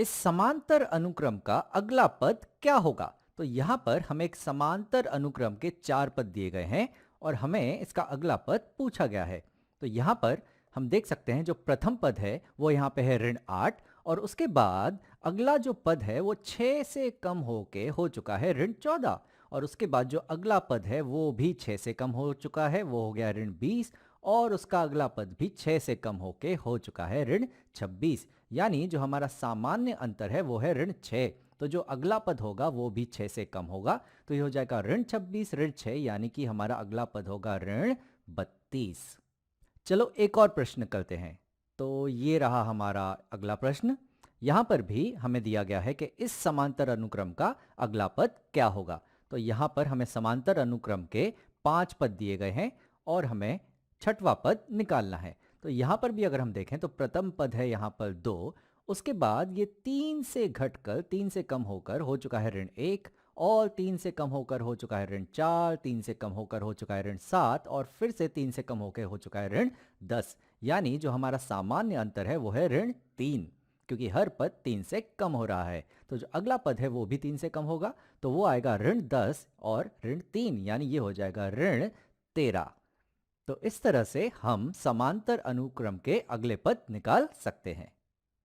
इस समांतर अनुक्रम का अगला पद क्या होगा? तो यहाँ पर हमें एक समांतर अनुक्रम के 4 पद दिए गए हैं और हमें इसका अगला पद पूछा गया है। तो यहाँ पर हम देख सकते हैं जो प्रथम पद है वो यहाँ पे है ऋण 8 और उसके बाद अगला जो पद है वो 6 से कम होके हो चुका है ऋण 14 और उसके बाद जो अगला पद है वो भी 6 से कम हो चुका है, वो हो गया ऋण 20 और उसका अगला पद भी 6 से कम होके हो चुका है ऋण 26। यानी जो हमारा सामान्य अंतर है वो है ऋण 6। तो जो अगला पद होगा वो भी 6 से कम होगा, तो ये हो जाएगा ऋण 26 ऋण 6, यानी कि हमारा अगला पद होगा ऋण 32। चलो एक और प्रश्न करते हैं। तो ये रहा हमारा अगला प्रश्न। यहाँ पर भी हमें दिया गया है कि इस समांतर अनुक्रम का अगला पद क्या होगा। तो यहाँ पर हमें समांतर अनुक्रम के 5 पद दिए गए हैं और हमें छठवां पद निकालना है। तो यहाँ पर भी अगर हम देखें तो प्रथम पद है यहाँ पर 2, उसके बाद ये 3 से घटकर 3 से कम होकर हो चुका है ऋण 1 और 3 से कम होकर हो चुका है ऋण 4, 3 से कम होकर हो चुका है ऋण 7 और फिर से 3 से कम होकर हो चुका है ऋण 10। यानी जो हमारा सामान्य अंतर है वो है ऋण 3, क्योंकि हर पद 3 से कम हो रहा है। तो जो अगला पद है वो भी 3 से कम होगा, तो वो आएगा ऋण 10 और ऋण 3, यानी ये हो जाएगा ऋण 13। तो इस तरह से हम समांतर अनुक्रम के अगले पद निकाल सकते हैं।